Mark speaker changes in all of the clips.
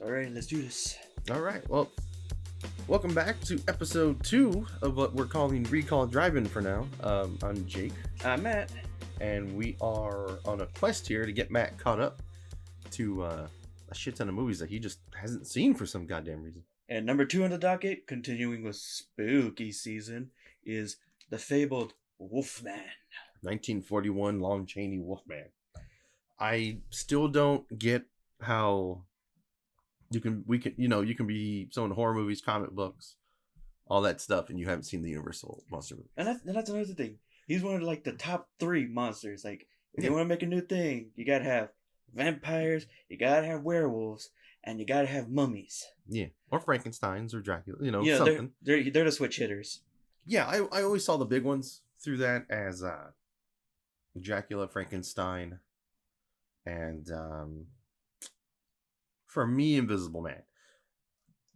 Speaker 1: All right, let's do this.
Speaker 2: All right. Well, welcome back to episode 2 of what we're calling Recall Drive-In for now. I'm Jake,
Speaker 1: I'm Matt.
Speaker 2: and we are on a quest here to get Matt caught up to a shit ton of movies that he just hasn't seen for some goddamn reason.
Speaker 1: And number 2 on the docket, continuing with spooky season, is the fabled Wolfman.
Speaker 2: 1941 Lon Chaney Wolfman. I still don't get how you can be someone horror movies, comic books, all that stuff, and you haven't seen the Universal monster movie.
Speaker 1: And that's another thing. He's one of like the top 3 monsters. Like, if you want to make a new thing, you gotta have vampires, you gotta have werewolves, and you gotta have mummies.
Speaker 2: Yeah, or Frankenstein's or Dracula.
Speaker 1: Yeah,
Speaker 2: something.
Speaker 1: they're the switch hitters.
Speaker 2: Yeah, I always saw the big ones through that as Dracula, Frankenstein, and for me, Invisible Man.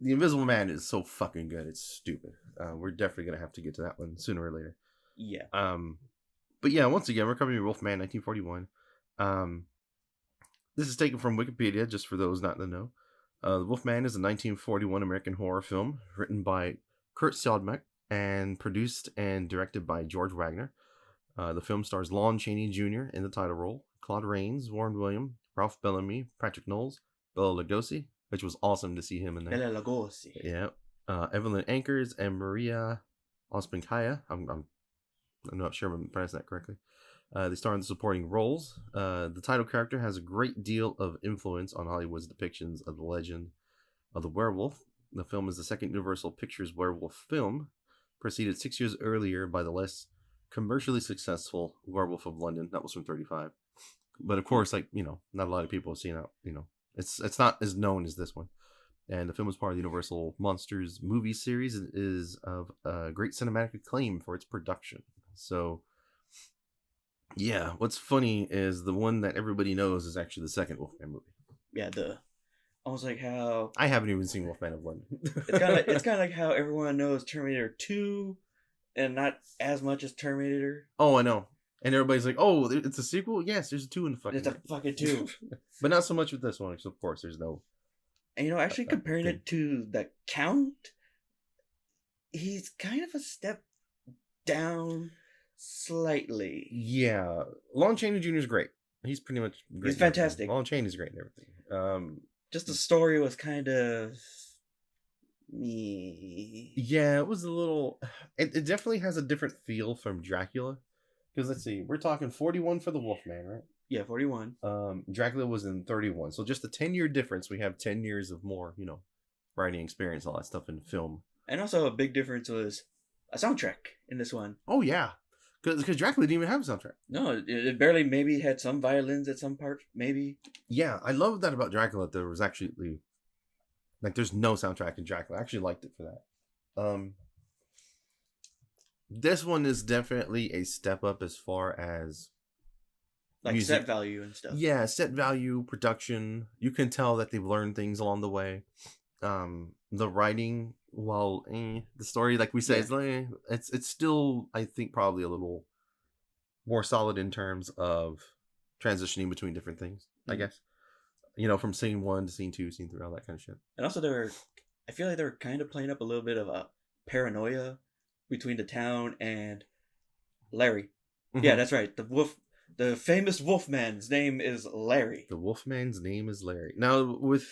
Speaker 2: The Invisible Man is so fucking good. It's stupid. We're definitely gonna have to get to that one sooner or later.
Speaker 1: Yeah.
Speaker 2: But yeah, once again, we're covering Wolfman, 1941. This is taken from Wikipedia, just for those not in the know. The Wolfman is a 1941 American horror film written by Kurt Siodmak and produced and directed by George Wagner. The film stars Lon Chaney Jr. in the title role, Claude Rains, Warren William, Ralph Bellamy, Patrick Knowles, Bela Lugosi, which was awesome to see him in there.
Speaker 1: Bela Lugosi.
Speaker 2: Yeah. Evelyn Ankers and Maria Ospinkaya. I'm not sure if I'm pronouncing that correctly. They star in the supporting roles. The title character has a great deal of influence on Hollywood's depictions of the legend of the werewolf. The film is the second Universal Pictures werewolf film, preceded 6 years earlier by the less commercially successful Werewolf of London. That was from 1935. But of course, not a lot of people have seen that. It's not as known as this one. And the film is part of the Universal Monsters movie series and is of great cinematic acclaim for its production. So, yeah, what's funny is the one that everybody knows is actually the second Wolfman movie.
Speaker 1: Yeah, almost like how
Speaker 2: I haven't even seen Wolfman of London.
Speaker 1: it's kind of like how everyone knows Terminator 2 and not as much as Terminator.
Speaker 2: Oh, I know. And everybody's like, "Oh, it's a sequel." Yes, there's a 2 in the fucking.
Speaker 1: It's a fucking 2,
Speaker 2: but not so much with this one, because of course there's no.
Speaker 1: And actually comparing it to the Count, he's kind of a step down slightly.
Speaker 2: Yeah, Lon Chaney Jr. is great. He's pretty much great.
Speaker 1: He's fantastic.
Speaker 2: Lon Chaney's great and everything.
Speaker 1: Just the story was kind of me.
Speaker 2: Yeah, it was a little. It definitely has a different feel from Dracula. Because let's see, we're talking 41 for the Wolfman, right?
Speaker 1: Yeah, 41.
Speaker 2: Dracula was in 31. So just a 10-year difference. We have 10 years of more, writing experience, all that stuff in film.
Speaker 1: And also a big difference was a soundtrack in this one.
Speaker 2: Oh, yeah. Because Dracula didn't even have a soundtrack.
Speaker 1: No, it barely maybe had some violins at some part, maybe.
Speaker 2: Yeah, I love that about Dracula. There was actually, there's no soundtrack in Dracula. I actually liked it for that. This one is definitely a step up as far as
Speaker 1: like
Speaker 2: music.
Speaker 1: Set value and stuff.
Speaker 2: Yeah, set value, production. You can tell that they've learned things along the way. The writing, while the story, like we say, it's still, I think, probably a little more solid in terms of transitioning between different things. I guess, from scene 1 to scene 2, scene 3, all that kind of shit.
Speaker 1: And also, I feel like they were kind of playing up a little bit of a paranoia between the town and Larry. Mm-hmm. Yeah, that's right. The famous Wolfman's name is Larry.
Speaker 2: The Wolfman's name is Larry. Now, with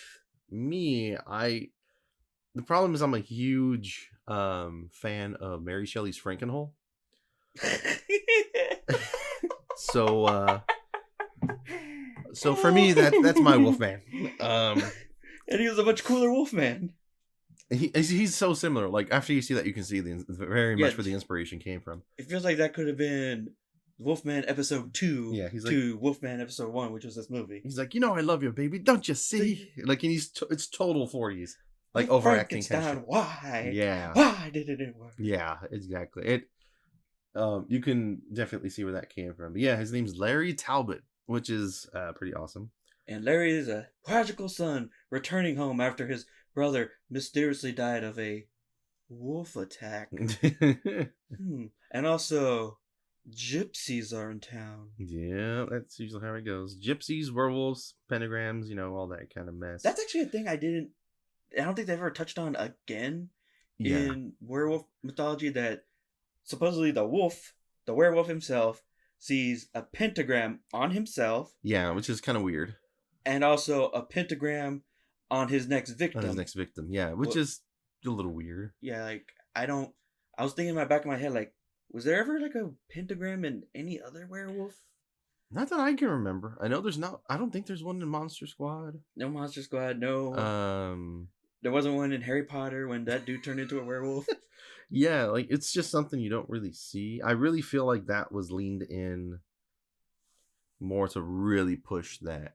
Speaker 2: me, the problem is I'm a huge fan of Mary Shelley's Frankenhole. So for me, that's my Wolfman.
Speaker 1: And he was a much cooler Wolfman.
Speaker 2: He's so similar. Like, after you see that, you can see very much where the inspiration came from.
Speaker 1: It feels like that could have been Wolfman episode 2 to Wolfman episode 1, which was this movie.
Speaker 2: He's like, I love you, baby. Don't you see? Like, and it's total 40s. Like, overacting kind of shit.
Speaker 1: Why?
Speaker 2: Yeah.
Speaker 1: Why did it work?
Speaker 2: Yeah, exactly. You can definitely see where that came from. But yeah, his name's Larry Talbot, which is pretty awesome.
Speaker 1: And Larry is a prodigal son returning home after his brother mysteriously died of a wolf attack. And also, gypsies are in town.
Speaker 2: Yeah, that's usually how it goes. Gypsies, werewolves, pentagrams, all that kind of mess.
Speaker 1: That's actually a thing I don't think they ever touched on again
Speaker 2: Yeah.
Speaker 1: in werewolf mythology, that supposedly the werewolf himself, sees a pentagram on himself.
Speaker 2: Yeah, which is kind of weird.
Speaker 1: And also a pentagram on his next victim.
Speaker 2: On his next victim, yeah, which is a little weird.
Speaker 1: Yeah, like, I was thinking in my back of my head, like, was there ever like a pentagram in any other werewolf?
Speaker 2: Not that I can remember. I know there's not. I don't think there's one in Monster Squad.
Speaker 1: No Monster Squad, no. There wasn't one in Harry Potter when that dude turned into a werewolf.
Speaker 2: Yeah, like, it's just something you don't really see. I really feel like that was leaned in more to really push that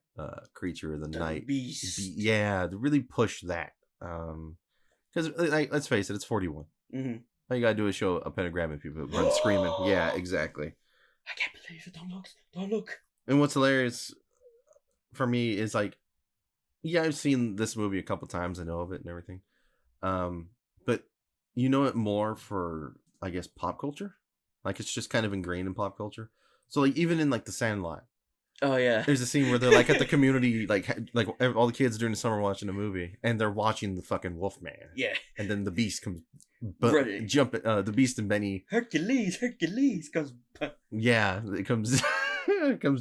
Speaker 2: creature of the night
Speaker 1: beast.
Speaker 2: Yeah, to really push that. Because let's face it, it's 41.
Speaker 1: Mm-hmm.
Speaker 2: All you gotta do is show a pentagram and people run screaming. Yeah, exactly.
Speaker 1: I can't believe it. Don't look.
Speaker 2: And what's hilarious for me is, like, yeah, I've seen this movie a couple times. I know of it and everything. But you know it more for, I guess, pop culture. Like, it's just kind of ingrained in pop culture. So, like, even in, like, The Sandlot.
Speaker 1: Oh, yeah.
Speaker 2: There's a scene where they're, like, at the community, like all the kids during the summer watching a movie, and they're watching the fucking Wolfman.
Speaker 1: Yeah.
Speaker 2: And then the Beast comes
Speaker 1: Jumping.
Speaker 2: The Beast and Benny.
Speaker 1: Hercules comes.
Speaker 2: Yeah, it comes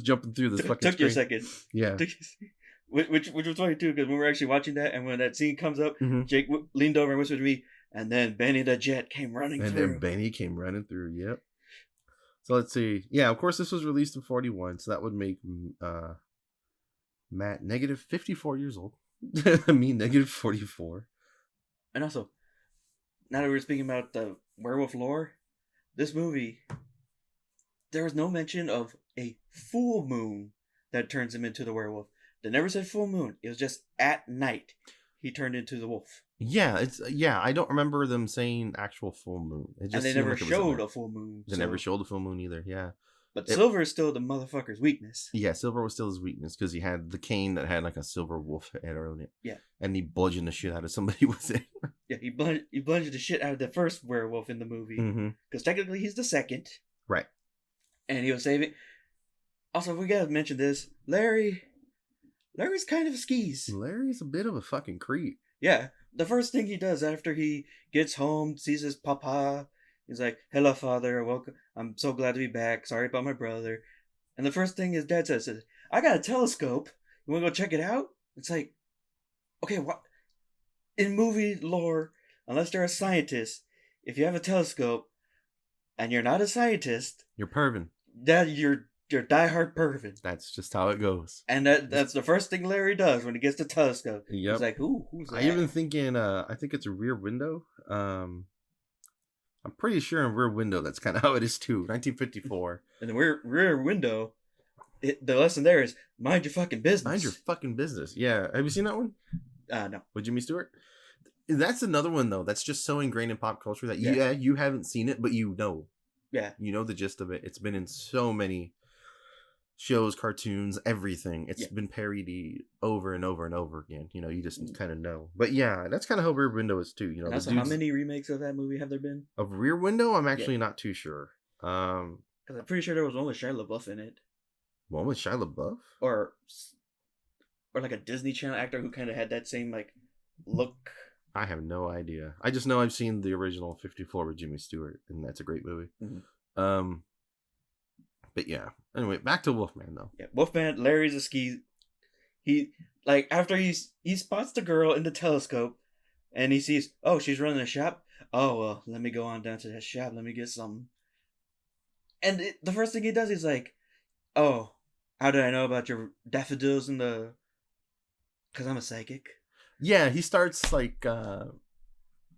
Speaker 2: jumping through this fucking
Speaker 1: Took you a second.
Speaker 2: Yeah.
Speaker 1: Which was funny, too, because when we were actually watching that, and when that scene comes up, Jake leaned over and whispered to me, and then Benny the Jet came running through.
Speaker 2: And then Benny came running through, yep. So let's see. Yeah, of course, this was released in 41, so that would make Matt negative 54 years old. Me negative 44.
Speaker 1: And also, now that we're speaking about the werewolf lore, this movie, there was no mention of a full moon that turns him into the werewolf. They never said full moon. It was just at night he turned into the wolf.
Speaker 2: Yeah, I don't remember them saying actual full moon. It just
Speaker 1: and they never showed a full moon.
Speaker 2: They never showed a full moon either, yeah.
Speaker 1: But silver is still the motherfucker's weakness.
Speaker 2: Yeah, silver was still his weakness because he had the cane that had like a silver wolf head on it.
Speaker 1: Yeah.
Speaker 2: And he bludgeoned the shit out of somebody with it.
Speaker 1: Yeah, he bludgeoned the shit out of the first werewolf in the movie. Because technically he's the second.
Speaker 2: Right.
Speaker 1: And he was saving. Also, we gotta mention this. Larry's kind of a skis.
Speaker 2: Larry's a bit of a fucking creep.
Speaker 1: Yeah. The first thing he does after he gets home, sees his papa, he's like, "Hello, father. Welcome. I'm so glad to be back. Sorry about my brother." And the first thing his dad says is, "I got a telescope. You want to go check it out?" It's like, okay, what? In movie lore, unless they're a scientist, if you have a telescope and you're not a scientist,
Speaker 2: you're pervin.
Speaker 1: You're diehard pervin.
Speaker 2: That's just how it goes.
Speaker 1: And that's the first thing Larry does when he gets the telescope.
Speaker 2: Yep.
Speaker 1: He's like, who's that?
Speaker 2: I even think I think it's a Rear Window. I'm pretty sure in Rear Window that's kind of how it is too. 1954.
Speaker 1: And the Rear Window, the lesson there is mind your fucking business.
Speaker 2: Mind your fucking business. Yeah. Have you seen that one?
Speaker 1: No.
Speaker 2: With Jimmy Stewart? That's another one though. That's just so ingrained in pop culture that you haven't seen it, but you know.
Speaker 1: Yeah.
Speaker 2: You know the gist of it. It's been in so many shows, cartoons, everything. It's been parodied over and over and over again. You just kind of know. But yeah, that's kind of how Rear Window is too.
Speaker 1: Also, how many remakes of that movie have there been?
Speaker 2: Of Rear Window, I'm actually not too sure.
Speaker 1: Because I'm pretty sure there was one with Shia LaBeouf in it.
Speaker 2: One with Shia LaBeouf?
Speaker 1: Or like a Disney Channel actor who kind of had that same like look.
Speaker 2: I have no idea. I just know I've seen the original 54 with Jimmy Stewart, and that's a great movie.
Speaker 1: Mm-hmm.
Speaker 2: But yeah. Anyway, back to Wolfman though.
Speaker 1: Yeah, Wolfman. Larry's a ski. He after he spots the girl in the telescope, and he sees, oh, she's running a shop. Oh well, let me go on down to that shop. Let me get something. And the first thing he does, he's like, oh, how did I know about your daffodils in the? Because I'm a psychic.
Speaker 2: Yeah, he starts like.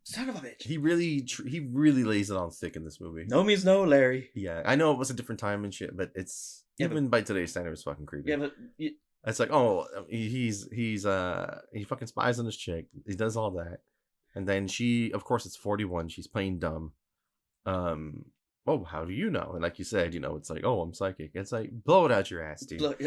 Speaker 1: Son of a bitch.
Speaker 2: He really lays it on thick in this movie.
Speaker 1: No means no, Larry.
Speaker 2: Yeah, I know it was a different time and shit, but it's even by today's standard, it's fucking creepy.
Speaker 1: Yeah, but
Speaker 2: it's like, oh, he fucking spies on this chick. He does all that, and then she, of course, it's 41. She's playing dumb. Oh, how do you know? And like you said, it's like, oh, I'm psychic. It's like, blow it out your ass, dude.
Speaker 1: That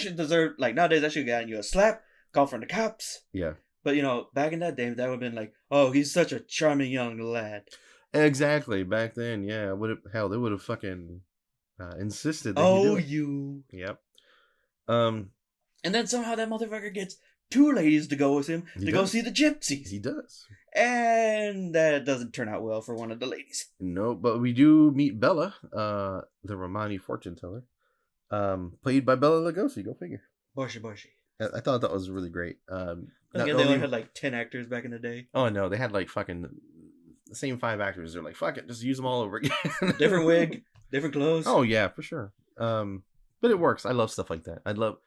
Speaker 1: should deserve, like, nowadays that should have gotten you a slap, call from the cops.
Speaker 2: Yeah.
Speaker 1: But, back in that day, that would have been like, oh, he's such a charming young lad.
Speaker 2: Exactly. Back then, yeah, they would have fucking insisted that he
Speaker 1: Oh,
Speaker 2: do it.
Speaker 1: you.
Speaker 2: Yep. Um,
Speaker 1: And then somehow that motherfucker gets two ladies to go with him to go see the gypsies.
Speaker 2: He does.
Speaker 1: And that doesn't turn out well for one of the ladies.
Speaker 2: No, but we do meet Bella, the Romani fortune teller, played by Bella Lugosi. Go figure.
Speaker 1: Bushy.
Speaker 2: I thought that was really great.
Speaker 1: Again, they only had like 10 actors back in the day.
Speaker 2: Oh no, they had like fucking the same 5 actors. They're like, fuck it, just use them all over again.
Speaker 1: Different wig, different clothes.
Speaker 2: Oh yeah, for sure. But it works. I love stuff like that. I love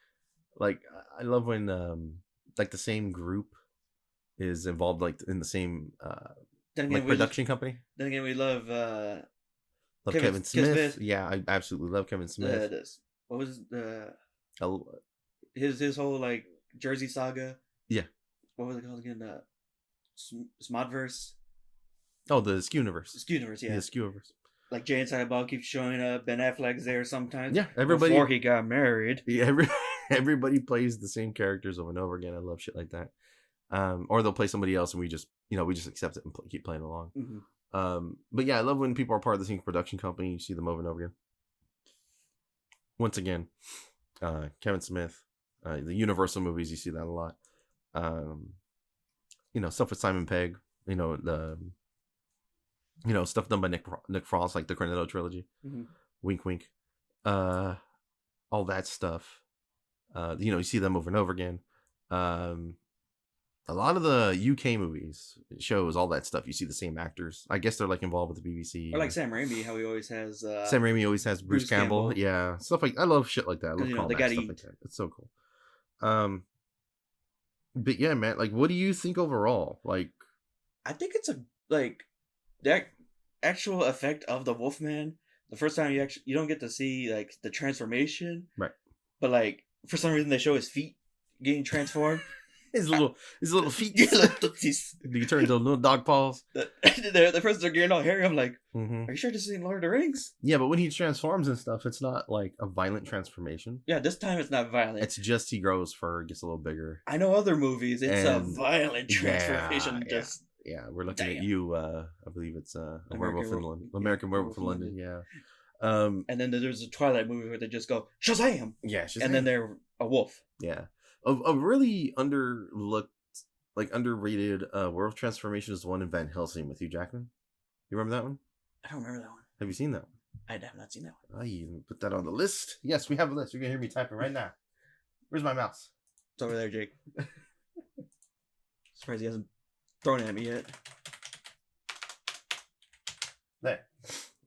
Speaker 2: when like the same group is involved like in the same production company.
Speaker 1: Then again, we love
Speaker 2: Kevin Smith. Yeah, I absolutely love Kevin Smith.
Speaker 1: What was his whole like Jersey saga?
Speaker 2: Yeah.
Speaker 1: What was it called again? Smodverse.
Speaker 2: Oh, the Skewniverse.
Speaker 1: Skewniverse, yeah.
Speaker 2: The Skewniverse.
Speaker 1: Like Jay and Silent Bob keeps showing up. Ben Affleck's there sometimes.
Speaker 2: Yeah, everybody
Speaker 1: before he got married.
Speaker 2: Yeah, everybody plays the same characters over and over again. I love shit like that. Or they'll play somebody else, and we just accept it and keep playing along.
Speaker 1: Mm-hmm.
Speaker 2: But yeah, I love when people are part of the same production company. You see them over and over again. Once again, Kevin Smith, the Universal movies, you see that a lot. Stuff with Simon Pegg. Stuff done by Nick Frost, like the Cornetto trilogy.
Speaker 1: Mm-hmm.
Speaker 2: Wink, wink. All that stuff. You see them over and over again. A lot of the UK movies, shows, all that stuff, you see the same actors. I guess they're like involved with the BBC.
Speaker 1: Or like Sam Raimi, how he always has.
Speaker 2: Sam Raimi always has Bruce Campbell. Yeah, stuff like I love shit like that. I love
Speaker 1: they gotta
Speaker 2: stuff
Speaker 1: eat.
Speaker 2: like that. It's so cool. But yeah, man, like, what do you think overall? Like,
Speaker 1: I think it's that actual effect of the Wolfman. The first time you don't get to see like the transformation,
Speaker 2: right?
Speaker 1: But like for some reason they show his feet getting transformed.
Speaker 2: his little feet. You turn into little dog paws.
Speaker 1: The first they're getting all hairy. I'm like,
Speaker 2: mm-hmm.
Speaker 1: Are you sure this isn't Lord of the Rings?
Speaker 2: Yeah, but when he transforms and stuff, it's not like a violent transformation.
Speaker 1: Yeah, this time it's not violent.
Speaker 2: It's just he grows fur, gets a little bigger.
Speaker 1: I know other movies, it's a violent transformation.
Speaker 2: Yeah, we're looking at you. I believe it's Werewolf in London. American Werewolf in London. Yeah.
Speaker 1: And then there's a Twilight movie where they just go Shazam.
Speaker 2: Yeah, Shazam.
Speaker 1: And then they're a wolf.
Speaker 2: Yeah. A really underrated werewolf transformation is the one in Van Helsing with Hugh Jackman. You remember that one?
Speaker 1: I don't remember that one.
Speaker 2: Have you seen that one?
Speaker 1: I have not seen that one.
Speaker 2: I even put that on the list. Yes, we have a list. You're gonna hear me typing right now. Where's my mouse?
Speaker 1: It's over there, Jake. Surprised he hasn't thrown it at me yet.
Speaker 2: There.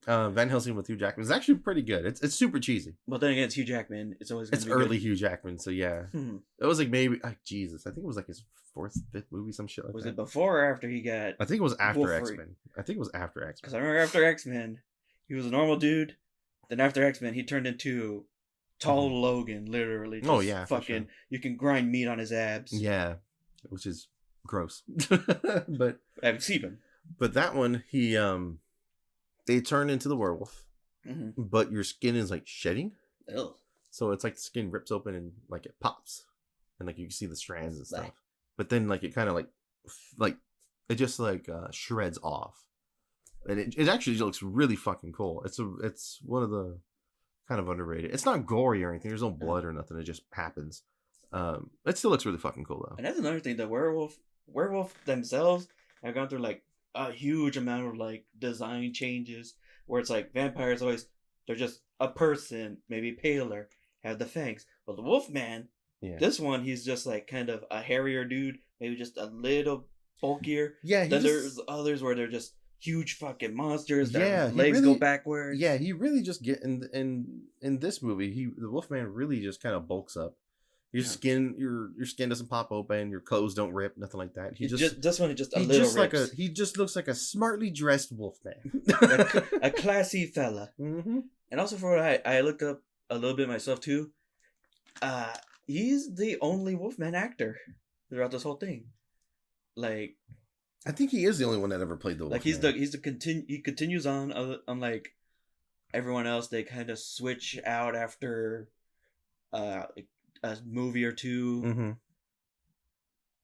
Speaker 2: Van Helsing with Hugh Jackman is actually pretty good. It's super cheesy.
Speaker 1: But then again, it's Hugh Jackman. It's always
Speaker 2: it's early good. Hugh Jackman, so yeah. It was like maybe Jesus. I think it was like his 4th, 5th movie, some shit like that.
Speaker 1: Was it before or after he got?
Speaker 2: I think it was after X-Men.
Speaker 1: Because I remember after X-Men, he was a normal dude. Then after X-Men, he turned into tall Logan, literally.
Speaker 2: Oh yeah,
Speaker 1: fucking. Sure. You can grind meat on his abs.
Speaker 2: Yeah, which is gross. But
Speaker 1: I haven't seen him.
Speaker 2: But that one, they turn into the werewolf, but your skin is like shedding.
Speaker 1: Ew.
Speaker 2: So it's like the skin rips open and like it pops, and like you can see the strands and stuff. But then like it kind of like it just like shreds off, and it actually looks really fucking cool. It's one of the kind of underrated. It's not gory or anything. There's no blood or nothing. It just happens. It still looks really fucking cool though.
Speaker 1: And that's another thing. The werewolf themselves have gone through like a huge amount of like design changes where it's like vampires always they're just a person, maybe paler, have the fangs. But the Wolfman, this one he's just like kind of a hairier dude, maybe just a little bulkier.
Speaker 2: Yeah.
Speaker 1: Then there's others where they're just huge fucking monsters that legs go backwards.
Speaker 2: Yeah, he really just in this movie, the Wolfman really just kind of bulks up. Your skin doesn't pop open. Your clothes don't rip. Nothing like that. He just this one just a little rips. He just looks like a smartly dressed Wolfman,
Speaker 1: a classy fella.
Speaker 2: Mm-hmm.
Speaker 1: And also for what I looked up a little bit myself too. He's the only Wolfman actor throughout this whole thing. Like,
Speaker 2: I think he is the only one that ever played the Wolfman.
Speaker 1: Like he continues on unlike everyone else. They kind of switch out after a movie or two.
Speaker 2: Mm-hmm.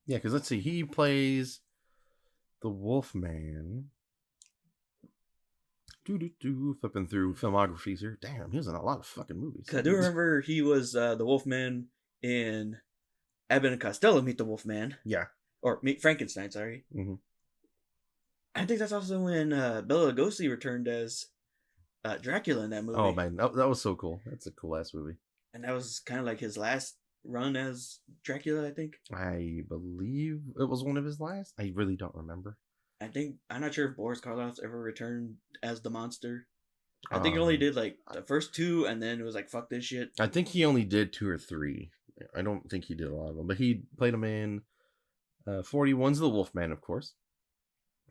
Speaker 2: Yeah, because let's see, he plays the Wolfman Flipping through filmographies here. Damn, he was in a lot of fucking movies.
Speaker 1: I do remember he was the Wolfman in Abbott and Costello Meet the Wolfman.
Speaker 2: Yeah.
Speaker 1: Or Meet Frankenstein, sorry.
Speaker 2: Mm-hmm.
Speaker 1: I think that's also when Bela Lugosi returned as Dracula in that movie.
Speaker 2: Oh, man. That was so cool. That's a cool-ass movie.
Speaker 1: And that was kind of like his last run as Dracula, I think.
Speaker 2: I believe it was one of his last. I really don't remember.
Speaker 1: I'm not sure if Boris Karloff's ever returned as the monster. I think he only did like the first two, and then it was like, fuck this shit.
Speaker 2: I think he only did 2 or 3. I don't think he did a lot of them, but he played him in 41's the Wolfman, of course.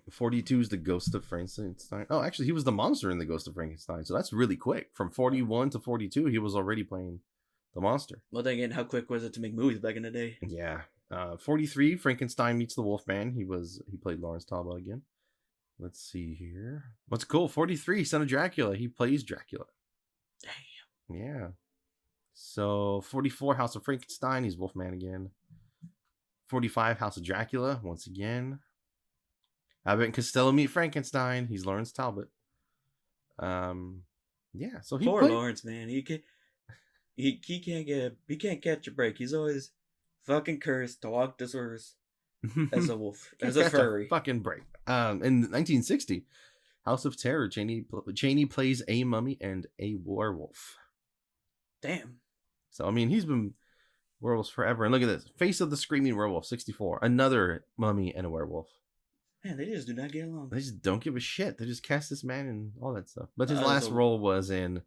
Speaker 2: 42 is the Ghost of Frankenstein. Oh, actually, he was the monster in the Ghost of Frankenstein, so that's really quick. From 41 to 42, he was already playing the monster.
Speaker 1: Well, then again, how quick was it to make movies back in the day?
Speaker 2: Yeah. 43, Frankenstein meets the Wolfman. He played Lawrence Talbot again. Let's see here. What's cool? 43, Son of Dracula. He plays Dracula.
Speaker 1: Damn.
Speaker 2: Yeah. So 44, House of Frankenstein. He's Wolfman again. 45, House of Dracula. Once again. Abbott and Costello Meet Frankenstein. He's Lawrence Talbot. Yeah. So
Speaker 1: Poor Lawrence, man. He can't catch a break. He's always fucking cursed to walk this earth as a wolf, as a furry.
Speaker 2: Fucking break. In 1960, House of Terror, Chaney plays a mummy and a werewolf.
Speaker 1: Damn.
Speaker 2: So I mean, he's been werewolves forever. And look at this, Face of the Screaming Werewolf, 64, another mummy and a werewolf.
Speaker 1: Man, they just do not get along.
Speaker 2: They just don't give a shit. They just cast this man and all that stuff. But his last role was in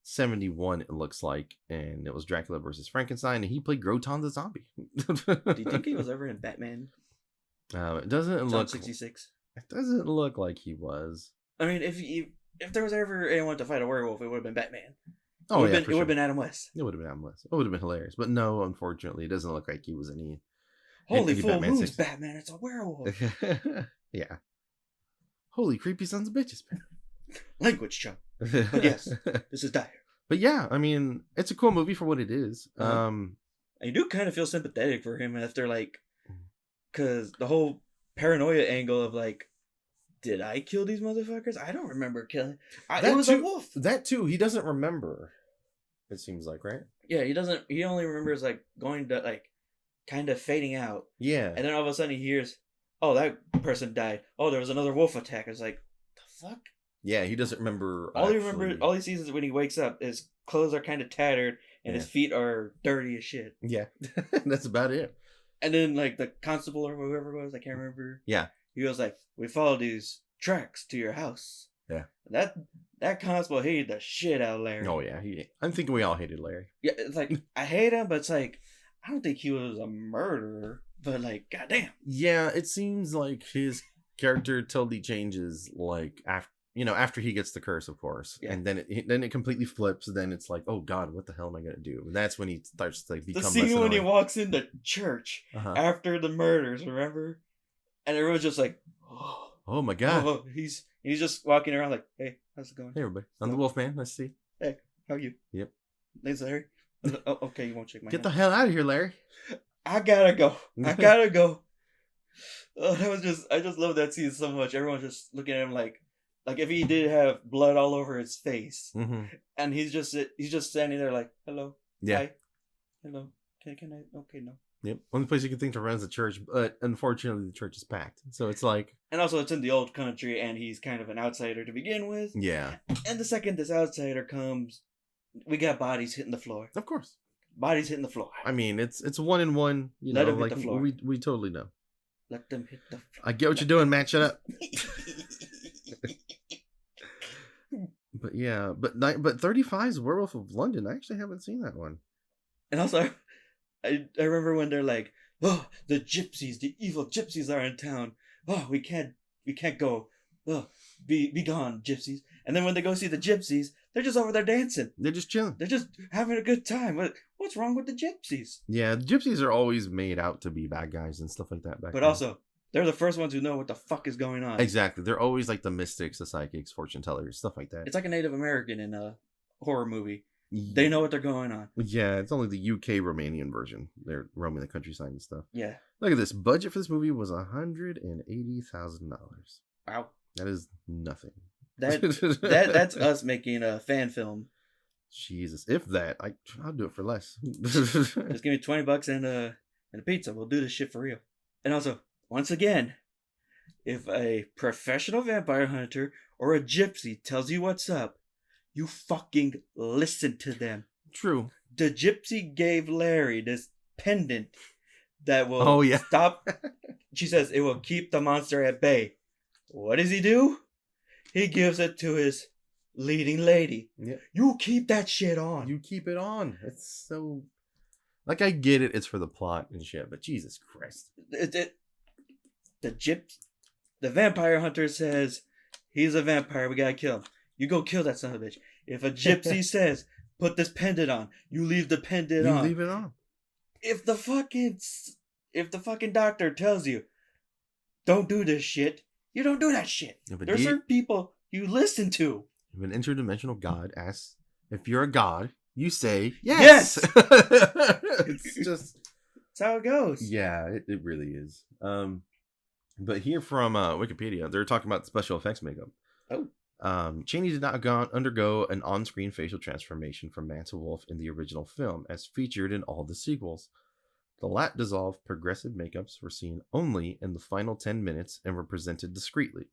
Speaker 2: 71, it looks like, and it was Dracula versus Frankenstein, and he played Groton the zombie.
Speaker 1: Do you think he was ever in Batman?
Speaker 2: It doesn't look
Speaker 1: 66.
Speaker 2: It doesn't look like he was.
Speaker 1: I mean, if there was ever anyone to fight a werewolf, it would have been Batman.
Speaker 2: Oh,
Speaker 1: it would have been Adam West.
Speaker 2: It would have been Adam West. It would have been hilarious. But no, unfortunately, it doesn't look like he was any.
Speaker 1: Holy fool, who's Batman? It's a werewolf.
Speaker 2: Yeah. Holy creepy sons of bitches, man.
Speaker 1: Language, Chuck. But yes, this is dire.
Speaker 2: But yeah, I mean, it's a cool movie for what it is.
Speaker 1: I do kind of feel sympathetic for him after, like, because the whole paranoia angle of, like, did I kill these motherfuckers? I don't remember killing. It was a wolf.
Speaker 2: That too, he doesn't remember. It seems like, right?
Speaker 1: Yeah, he doesn't. He only remembers, like, going to, like, kind of fading out.
Speaker 2: Yeah.
Speaker 1: And then all of a sudden he hears, oh, that person died. Oh, there was another wolf attack. It's like, the fuck?
Speaker 2: Yeah, he doesn't remember.
Speaker 1: All he sees is when he wakes up, his clothes are kind of tattered and his feet are dirty as shit.
Speaker 2: Yeah, that's about it.
Speaker 1: And then, like, the constable or whoever it was, I can't remember.
Speaker 2: Yeah.
Speaker 1: He was like, we followed these tracks to your house.
Speaker 2: Yeah.
Speaker 1: That constable hated the shit out of Larry.
Speaker 2: Oh, yeah. I'm thinking we all hated Larry.
Speaker 1: Yeah, it's like, I hate him, but it's like, I don't think he was a murderer, but, like, goddamn.
Speaker 2: Yeah, it seems like his character totally changes, like, after he gets the curse, of course. Yeah. And then it completely flips. Then it's like, oh god, what the hell am I gonna do? And that's when he starts to, like, become
Speaker 1: the scene when he walks into church after the murders, remember? And everyone's just like,
Speaker 2: oh my god.
Speaker 1: Oh, he's just walking around like, hey, how's it going?
Speaker 2: Hey everybody, I'm the Wolfman. Nice to see you.
Speaker 1: Hey, how are you?
Speaker 2: Yep.
Speaker 1: Thanks, Larry. Oh, okay, you won't shake my hand.
Speaker 2: Get the hell out of here, Larry.
Speaker 1: I gotta go. Oh, I just love that scene so much. Everyone's just looking at him like if he did have blood all over his face, and he's just standing there like, hello, hi, hello, can I? Okay, no.
Speaker 2: Yep. Only place you can think to run is the church, but unfortunately the church is packed. So it's like,
Speaker 1: and also it's in the old country, and he's kind of an outsider to begin with.
Speaker 2: Yeah.
Speaker 1: And the second this outsider comes, we got bodies hitting the floor.
Speaker 2: Of course. Bodies hitting the floor. I mean, it's 1-in-1.
Speaker 1: Let them hit the floor.
Speaker 2: We totally know.
Speaker 1: Let them hit the floor.
Speaker 2: I get what you're doing, man. Shut up. But yeah, but 35's Werewolf of London. I actually haven't seen that one.
Speaker 1: And also, I remember when they're like, oh, the gypsies, the evil gypsies are in town. Oh, we can't go. Oh, be gone, gypsies. And then when they go see the gypsies, they're just over there dancing. They're just chilling. They're just having a good time. What's wrong with the gypsies? Yeah, the gypsies are always made out to be bad guys and stuff like that back then. But also, they're the first ones who know what the fuck is going on. Exactly. They're always like the mystics, the psychics, fortune tellers, stuff like that. It's like a Native American in a horror movie. They know what they're going on. Yeah, it's only the UK Romanian version. They're roaming the countryside and stuff. Yeah. Look at this. Budget for this movie was $180,000. Wow. That is nothing. That's us making a fan film.
Speaker 2: Jesus, if that, I'll do it for less.
Speaker 1: Just give me $20 and a pizza. We'll do this shit for real. And also, once again, if a professional vampire hunter or a gypsy tells you what's up, you fucking listen to them.
Speaker 2: True.
Speaker 1: The gypsy gave Larry this pendant that will stop. She says it will keep the monster at bay. What does he do? He gives it to his leading lady.
Speaker 2: Yeah.
Speaker 1: You keep that shit on.
Speaker 2: You keep it on. It's so... Like, I get it. It's for the plot and shit, but Jesus Christ.
Speaker 1: The vampire hunter says, he's a vampire, we gotta kill him. You go kill that son of a bitch. If a gypsy says, put this pendant on, you leave the pendant on.
Speaker 2: You leave it on.
Speaker 1: If the fucking doctor tells you, don't do this shit, you don't do that shit. Yeah, there's certain people you listen to.
Speaker 2: If an interdimensional god asks if you're a god, you say yes. It's just...
Speaker 1: That's how it goes.
Speaker 2: Yeah, it really is. But here from Wikipedia, they're talking about the special effects makeup.
Speaker 1: Oh.
Speaker 2: Chaney did not undergo an on-screen facial transformation from man to wolf in the original film, as featured in all the sequels. The dissolved progressive makeups were seen only in the final 10 minutes and were presented discreetly.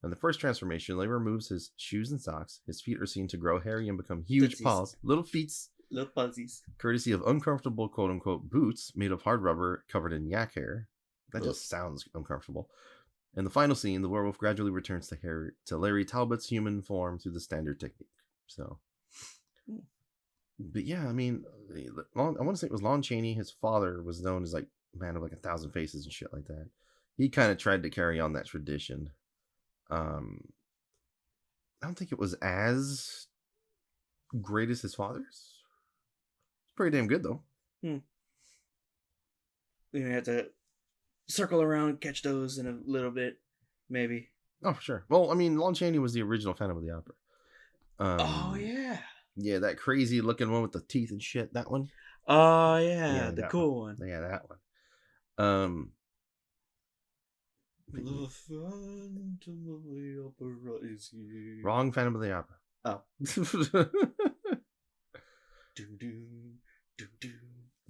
Speaker 2: In the first transformation, Larry removes his shoes and socks. His feet are seen to grow hairy and become huge paws, little feets,
Speaker 1: little fuzzies,
Speaker 2: courtesy of uncomfortable quote-unquote boots made of hard rubber covered in yak hair. That just sounds uncomfortable. In the final scene, the werewolf gradually returns to Larry Talbot's human form through the standard technique. So, but yeah, I mean, I want to say it was Lon Chaney. His father was known as like man of like 1,000 faces and shit like that. He kind of tried to carry on that tradition. I don't think it was as great as his father's. It's pretty damn good though.
Speaker 1: We're gonna have to circle around, catch those in a little bit, maybe.
Speaker 2: Oh, for sure. Well, I mean, Lon Chaney was the original Phantom of the Opera.
Speaker 1: Oh yeah.
Speaker 2: Yeah, that crazy looking one with the teeth and shit. That one.
Speaker 1: Oh yeah, the cool one.
Speaker 2: Yeah, that one.
Speaker 1: The Phantom of the Opera is here.
Speaker 2: Wrong Phantom of the Opera.
Speaker 1: Oh.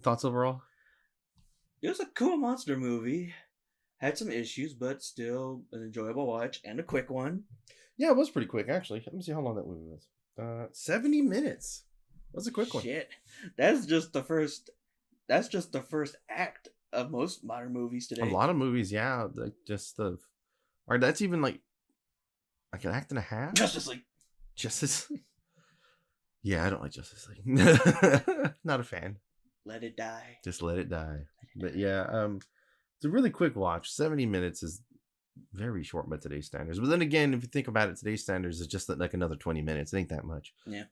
Speaker 2: Thoughts overall?
Speaker 1: It was a cool monster movie. Had some issues, but still an enjoyable watch and a quick one.
Speaker 2: Yeah, it was pretty quick, actually. Let me see how long that movie was. 70 minutes. That was a quick one.
Speaker 1: Shit. That's just the first act of most modern movies today.
Speaker 2: A lot of movies, yeah. Or that's even like an act and a half?
Speaker 1: Justice League.
Speaker 2: Yeah, I don't like Justice League. Not a fan.
Speaker 1: Let it die.
Speaker 2: Just let it die. But yeah, it's a really quick watch. 70 minutes is very short by today's standards. But then again, if you think about it, today's standards is just like another 20 minutes. It ain't that much.
Speaker 1: Yeah.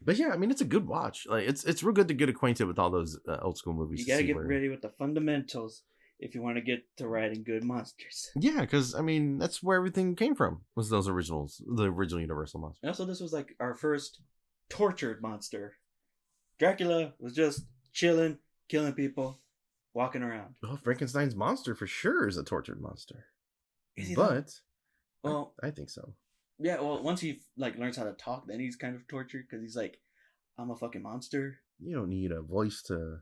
Speaker 2: But yeah, I mean, it's a good watch. Like it's real good to get acquainted with all those old school movies.
Speaker 1: You gotta get ready with the fundamentals if you want to get to writing good monsters.
Speaker 2: Yeah, because I mean, that's where everything came from. Was those originals, the original Universal monsters.
Speaker 1: And also, this was like our first tortured monster. Dracula was just chilling, killing people, walking around.
Speaker 2: Well, Frankenstein's monster for sure is a tortured monster.
Speaker 1: Is he?
Speaker 2: But
Speaker 1: well,
Speaker 2: I think so.
Speaker 1: Yeah, well, once he like learns how to talk, then he's kind of tortured because he's like, "I'm a fucking monster."
Speaker 2: You don't need a voice to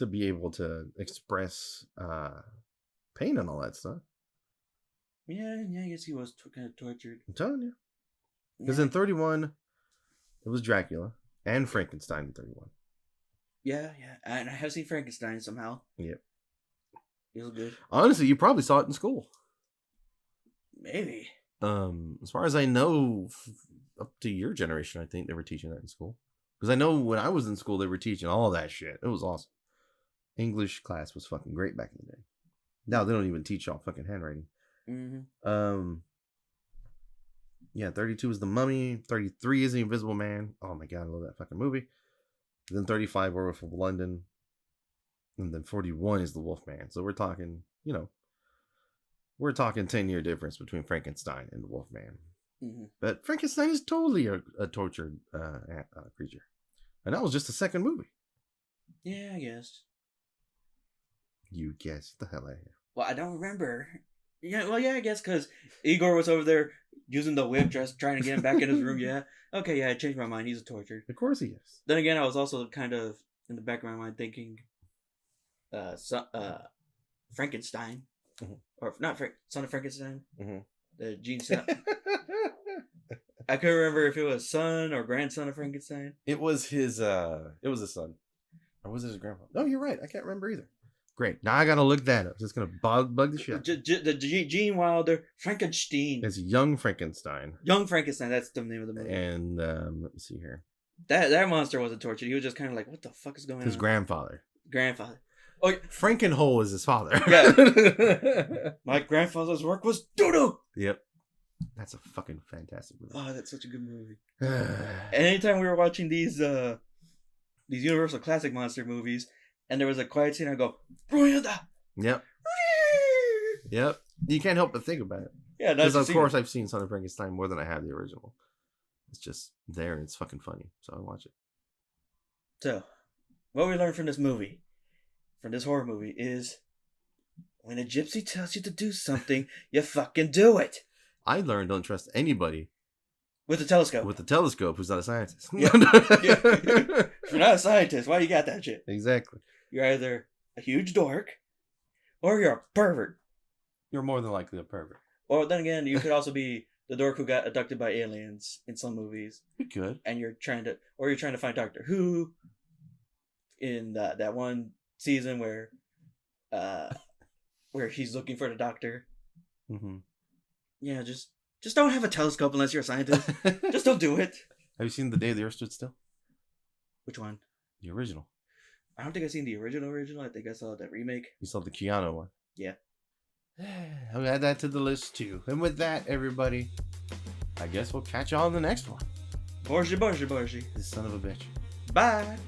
Speaker 2: be able to express pain and all that stuff.
Speaker 1: Yeah, I guess he was kind of tortured.
Speaker 2: I'm telling you, because in 31, it was Dracula and Frankenstein in 31.
Speaker 1: Yeah, and I have seen Frankenstein somehow.
Speaker 2: Yep,
Speaker 1: it was good.
Speaker 2: Honestly, you probably saw it in school.
Speaker 1: Maybe.
Speaker 2: As far as I know, up to your generation, I think they were teaching that in school. Because I know when I was in school, they were teaching all that shit. It was awesome. English class was fucking great back in the day. Now they don't even teach y'all fucking handwriting.
Speaker 1: Mm-hmm.
Speaker 2: Yeah, 32 is The Mummy. 33 is The Invisible Man. Oh my god, I love that fucking movie. And then 35, Werewolf of London. And then 41 is The Wolfman. So we're talking, we're talking 10-year difference between Frankenstein and the Wolfman.
Speaker 1: Mm-hmm.
Speaker 2: But Frankenstein is totally a tortured creature. And that was just the second movie.
Speaker 1: Yeah, I guess.
Speaker 2: You guess. Get the hell out of here.
Speaker 1: Well, I don't remember Yeah, well, yeah, I guess because Igor was over there using the whip, just trying to get him back in his room. Yeah, okay, yeah, I changed my mind. He's a tortured.
Speaker 2: Of course he is.
Speaker 1: Then again, I was also kind of in the back of my mind thinking, Frankenstein, or not Son of Frankenstein, the Gene. I couldn't remember if it was son or grandson of Frankenstein.
Speaker 2: It was his son. Or was it his grandpa? No, you're right. I can't remember either. Great. Now I gotta look that up. It's gonna bug the shit.
Speaker 1: The Gene Wilder Frankenstein.
Speaker 2: It's Young Frankenstein.
Speaker 1: Young Frankenstein. That's the name of the movie.
Speaker 2: And let me see here.
Speaker 1: That monster wasn't tortured. He was just kind of like, what the fuck is going on?
Speaker 2: His grandfather.
Speaker 1: Oh,
Speaker 2: Frankenhole is his father.
Speaker 1: Yeah. My grandfather's work was doo-doo.
Speaker 2: Yep. That's a fucking fantastic movie.
Speaker 1: Oh, that's such a good movie. Anytime we were watching these Universal Classic monster movies, and there was a quiet scene, I go, Bruyada.
Speaker 2: Yep. Yep. You can't help but think about it.
Speaker 1: Yeah,
Speaker 2: because of course I've seen Son of Frankenstein more than I have the original. It's just there and it's fucking funny, so I watch it.
Speaker 1: So, what we learned from this movie, from this horror movie, is when a gypsy tells you to do something, you fucking do it.
Speaker 2: I learned don't trust anybody
Speaker 1: with a telescope.
Speaker 2: With a telescope who's not a scientist.
Speaker 1: Yeah. If you're not a scientist, why you got that shit?
Speaker 2: Exactly.
Speaker 1: You're either a huge dork or you're a pervert.
Speaker 2: You're more than likely a pervert.
Speaker 1: Or then again, you could also be the dork who got abducted by aliens in some movies.
Speaker 2: You could.
Speaker 1: And you're trying to find Doctor Who in that one season where he's looking for the doctor.
Speaker 2: Mm-hmm.
Speaker 1: Yeah, just don't have a telescope unless you're a scientist. Just don't do it.
Speaker 2: Have you seen The Day the Earth Stood Still?
Speaker 1: Which one?
Speaker 2: The original.
Speaker 1: I don't think I've seen the original. I think I saw that remake.
Speaker 2: You saw the Keanu one?
Speaker 1: Yeah.
Speaker 2: I'll add that to the list too. And with that, everybody, I guess we'll catch you on the next one.
Speaker 1: Borschi.
Speaker 2: This son of a bitch.
Speaker 1: Bye.